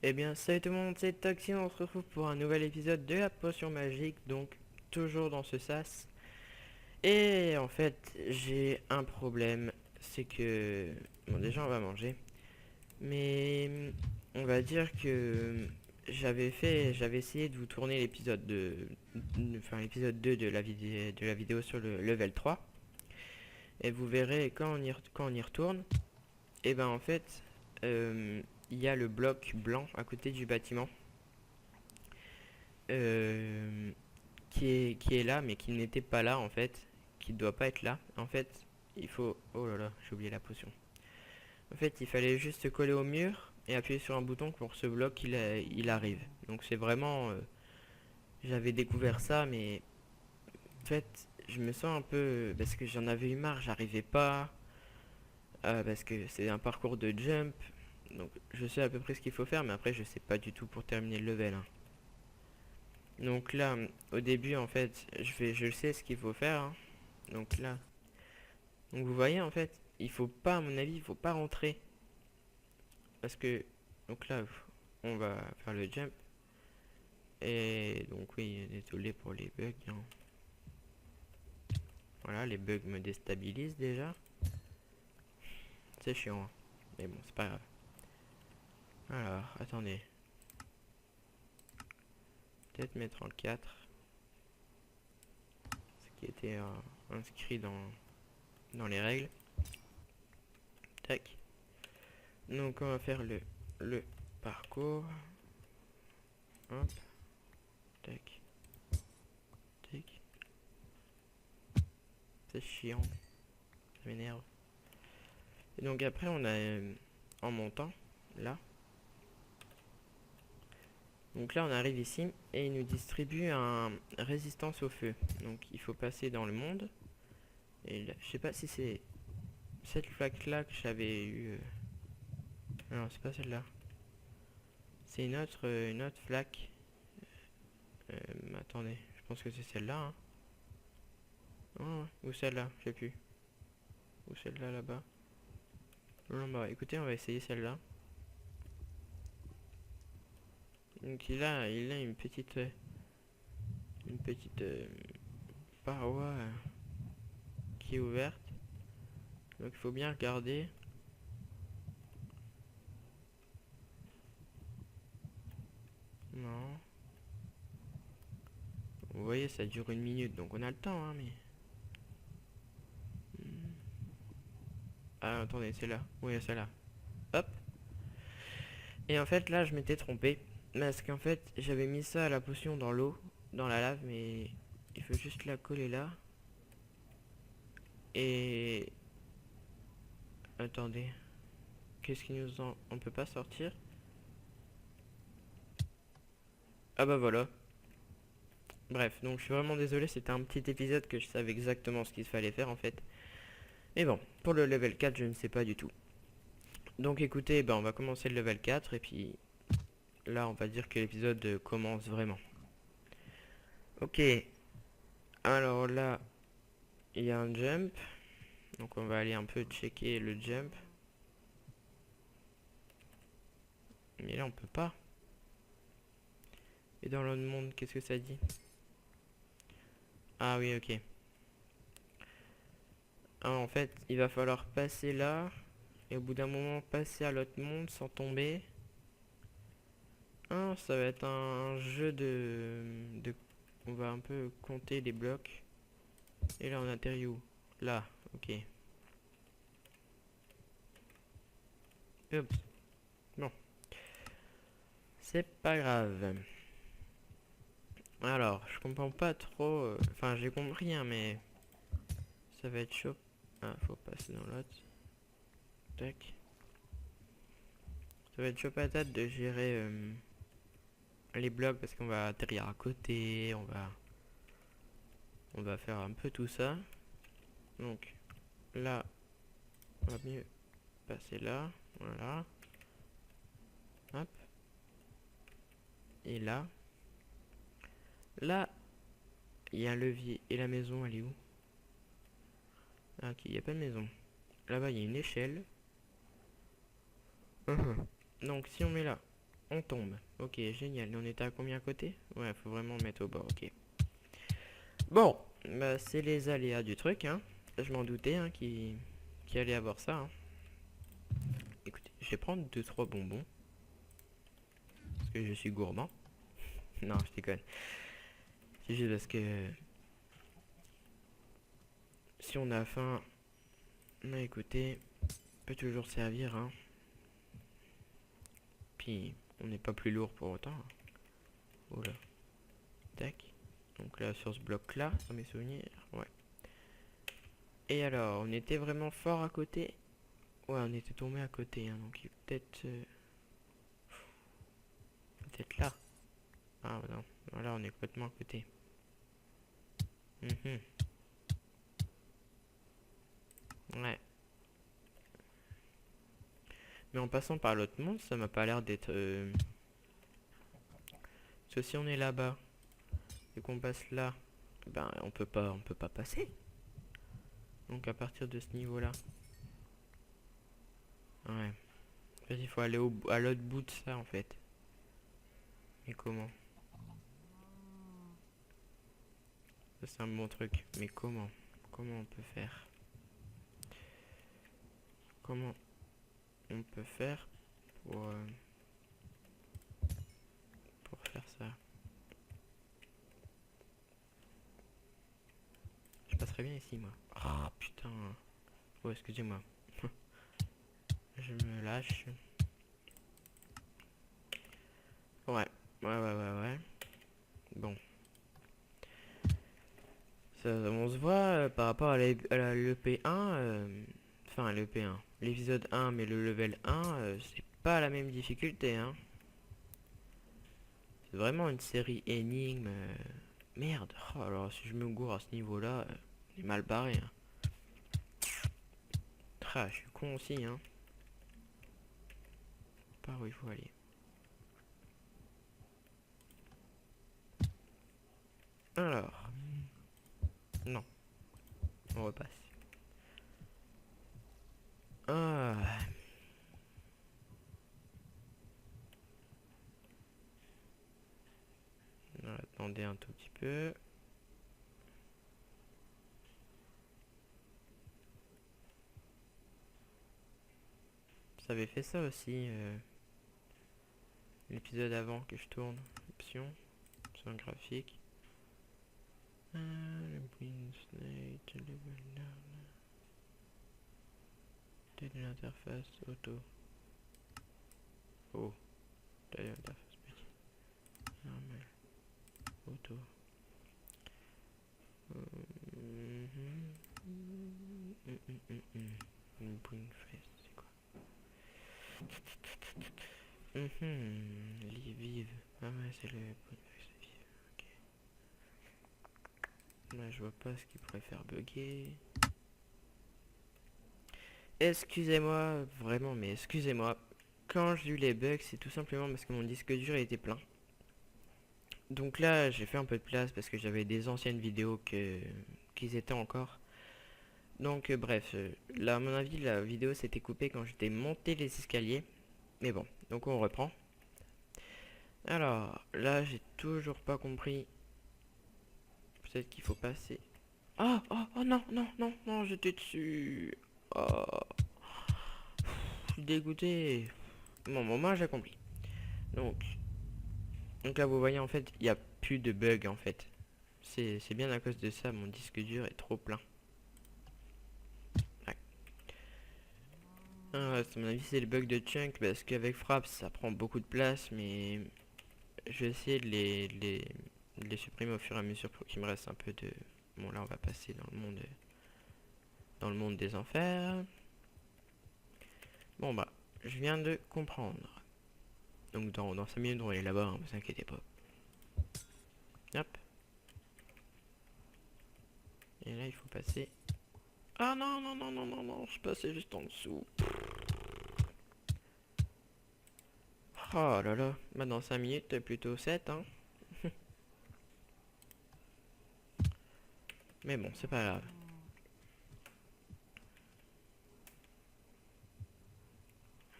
Eh bien, salut tout le monde, c'est Toxin, on se retrouve pour un nouvel épisode de la potion magique, donc toujours dans ce sas. Et en fait, j'ai un problème, c'est que... Bon, déjà on va manger, mais on va dire que j'avais essayé de vous tourner l'épisode enfin l'épisode 2 de la vidéo sur le level 3. Et vous verrez quand on y retourne, et ben en fait, il y a le bloc blanc à côté du bâtiment. euh, qui est là, mais qui n'était pas là en fait, qui ne doit pas être là. En fait, il faut... Oh là là, j'ai oublié la potion. En fait, il fallait juste se coller au mur et appuyer sur un bouton pour ce bloc il arrive. Donc c'est vraiment... j'avais découvert ça, mais en fait, je me sens un peu... Parce que j'en avais eu marre, j'arrivais pas. Parce que c'est un parcours de jump. Donc je sais à peu près ce qu'il faut faire, mais après je sais pas du tout pour terminer le level, hein. Donc là, au début, en fait, je sais ce qu'il faut faire, hein. Donc là, donc vous voyez, en fait, il faut pas, à mon avis, il faut pas rentrer. Parce que, donc là, on va faire le jump. Et donc oui, désolé pour les bugs, hein. Voilà, les bugs me déstabilisent déjà. C'est chiant, hein. Mais bon, c'est pas grave. Alors, attendez. Peut-être mettre en 4. Ce qui était inscrit dans les règles. Tac. Donc on va faire le parcours. Hop. Tac. Tac. C'est chiant. Ça m'énerve. Et donc après on a en montant là. Donc là on arrive ici et il nous distribue un résistance au feu. Donc il faut passer dans le monde. Et là, je sais pas si c'est cette flaque là que j'avais eu. Non, c'est pas celle-là. C'est une autre flaque. Attendez, je pense que c'est celle-là, hein. Oh, ou celle-là, je sais plus. Ou celle-là là-bas. Non, bah écoutez, on va essayer celle-là. Donc il a une petite paroi qui est ouverte. Donc il faut bien regarder. Non. Vous voyez, ça dure une minute, donc on a le temps, hein, mais... Ah, attendez, c'est là. Oui, c'est là. Hop. Et en fait, là, je m'étais trompé. Parce qu'en fait, j'avais mis ça à la potion dans l'eau, dans la lave, mais il faut juste la coller là. Et... Attendez. Qu'est-ce qui nous en... On peut pas sortir? Ah bah voilà. Bref, donc je suis vraiment désolé, c'était un petit épisode que je savais exactement ce qu'il fallait faire en fait. Mais bon, pour le level 4, je ne sais pas du tout. Donc écoutez, on va commencer le level 4 et puis là, on va dire que l'épisode commence vraiment. Ok, alors là, il y a un jump. Donc on va aller un peu checker le jump. Mais là, on peut pas. Et dans l'autre monde, qu'est-ce que ça dit? Ah oui, ok. Ah, en fait, il va falloir passer là. Et au bout d'un moment, passer à l'autre monde sans tomber. Ah, ça va être un jeu on va un peu compter les blocs. Et là, on atterrit où? Là, ok. Hop. Bon, c'est pas grave. Alors, je comprends pas trop. Enfin, j'ai compris, hein, mais ça va être chaud. Ah, faut passer dans l'autre. Tac. Ça va être chaud patate de gérer les blocs parce qu'on va atterrir à côté. On va faire un peu tout ça. Donc, là, on va mieux passer là. Voilà. Hop. Et là. Là, il y a un levier. Et la maison, elle est où? Ah, ok, il n'y a pas de maison. Là-bas, il y a une échelle. Donc, si on met là, on tombe. Ok, génial. Et on était à combien à côté? Ouais, faut vraiment mettre au bord, ok. Bon, bah c'est les aléas du truc, hein. Je m'en doutais, hein, qui allait avoir ça, hein. Écoutez, je vais prendre 2-3 bonbons. Parce que je suis gourmand. Non, je déconne. C'est juste parce que si on a faim, bah écoutez, peut toujours servir, hein. Puis, on n'est pas plus lourd pour autant. Oula. Tac. Donc là, sur ce bloc-là, dans mes souvenirs, ouais. Et alors, on était vraiment fort à côté. Ouais, on était tombé à côté, hein, donc il peut-être... peut-être là. Ah non, voilà, on est complètement à côté. Mhm. Ouais. Mais en passant par l'autre monde, ça m'a pas l'air d'être... Parce que si on est là-bas, et qu'on passe là, ben on peut pas passer. Donc à partir de ce niveau-là. Ouais. En fait, il faut aller à l'autre bout de ça, en fait. Mais comment? Ça, c'est un bon truc. Mais comment? Comment on peut faire? Comment on peut faire pour faire ça? Je passerai bien ici, moi. Ah, putain. Oh, excusez-moi. Je me lâche. Ouais. Ouais. Bon. Ça, on se voit par rapport à l'EP1. Enfin, l'EP1. L'épisode 1, mais le level 1, c'est pas la même difficulté, hein. C'est vraiment une série énigme. Merde. Oh, alors, si je me gourre à ce niveau-là, on est mal barré, hein. Ah, je suis con aussi, hein. Par où il faut aller. Alors. Non. On repasse. Ah. On va attendre un tout petit peu. Ça avait fait ça aussi. L'épisode avant que je tourne. Option. Option graphique. De l'interface auto. Oh. De l'interface petit. Normal. Auto. Bring face, c'est quoi? Vive. Ah ouais, c'est le bring face vive. Ok. Là, je vois pas ce qui pourrait faire bugger. Excusez-moi, vraiment, mais excusez-moi. Quand j'ai eu les bugs, c'est tout simplement parce que mon disque dur était plein. Donc là, j'ai fait un peu de place parce que j'avais des anciennes vidéos qu'ils étaient encore. Donc bref, là à mon avis la vidéo s'était coupée quand j'étais monté les escaliers. Mais bon, donc on reprend. Alors là j'ai toujours pas compris. Peut-être qu'il faut passer. Oh non, j'étais dessus. Oh, je suis dégoûté. Bon, moi j'ai compris. Donc, donc là vous voyez en fait il n'y a plus de bug en fait. C'est bien à cause de ça, mon disque dur est trop plein. Ah, à mon avis, c'est le bug de chunk parce qu'avec Fraps ça prend beaucoup de place, mais je vais essayer de les supprimer au fur et à mesure pour qu'il me reste un peu de. Bon, là, on va passer dans le monde des enfers. Bon, bah, je viens de comprendre. Donc, dans 5 minutes, on va aller là-bas, hein, vous inquiétez pas. Hop. Et là, il faut passer. Ah non, je passais juste en dessous. Oh là là, bah dans 5 minutes, plutôt 7, hein. Mais bon, c'est pas grave.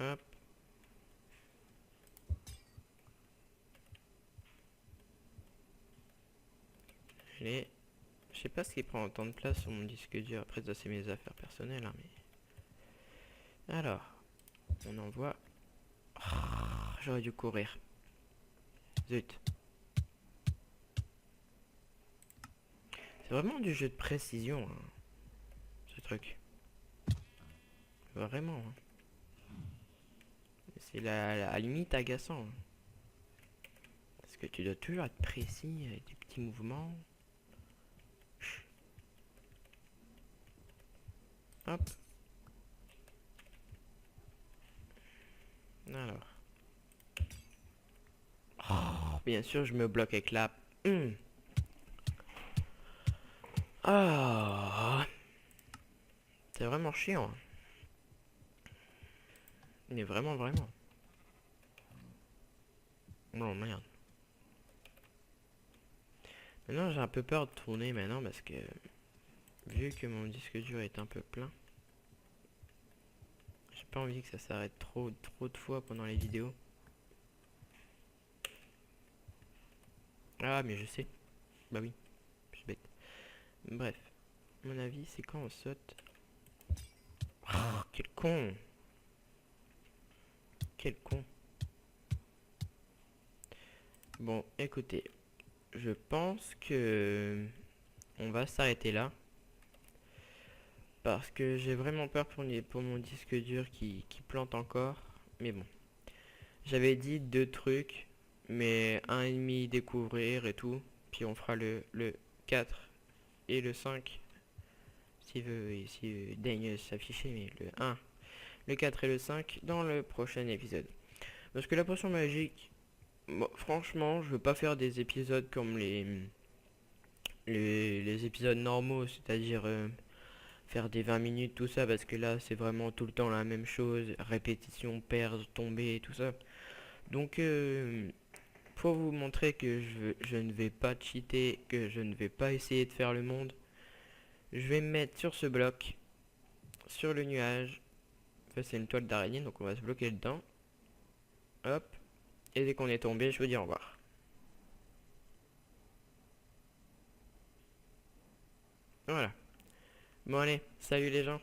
Hop. Stylé. Je sais pas ce qui prend autant de place sur mon disque dur. Après, ça, c'est mes affaires personnelles, hein, mais... Alors, on envoie... Ah, j'aurais dû courir. Zut. C'est vraiment du jeu de précision, hein, ce truc. Vraiment. Hein. C'est la limite agaçant. Hein. Parce que tu dois toujours être précis avec des petits mouvements. Hop. Alors. Oh, bien sûr, je me bloque avec la... Ah. C'est vraiment chiant. Hein. Mais vraiment, vraiment. Non, merde. Maintenant, j'ai un peu peur de tourner maintenant parce que... Vu que mon disque dur est un peu plein. J'ai pas envie que ça s'arrête trop de fois pendant les vidéos. Ah, mais je sais. Bah oui, je suis bête. Bref, à mon avis, c'est quand on saute. Oh, quel con! Quel con! Bon, écoutez, je pense que on va s'arrêter là. Parce que j'ai vraiment peur pour mon disque dur qui plante encore. Mais bon, j'avais dit 2 trucs, mais un et demi découvrir et tout. Puis on fera le 4 et le 5 s'il daigne s'afficher, mais le 1, le 4 et le 5 dans le prochain épisode. Parce que la potion magique, bon, franchement, je veux pas faire des épisodes comme les épisodes normaux, c'est-à-dire faire des 20 minutes, tout ça, parce que là, c'est vraiment tout le temps la même chose, répétition, perdre, tomber, tout ça. Donc, pour vous montrer que je ne vais pas cheater, que je ne vais pas essayer de faire le monde, je vais me mettre sur ce bloc, sur le nuage. Enfin, c'est une toile d'araignée, donc on va se bloquer dedans. Hop. Et dès qu'on est tombé, je vous dis au revoir. Voilà. Bon allez, salut les gens.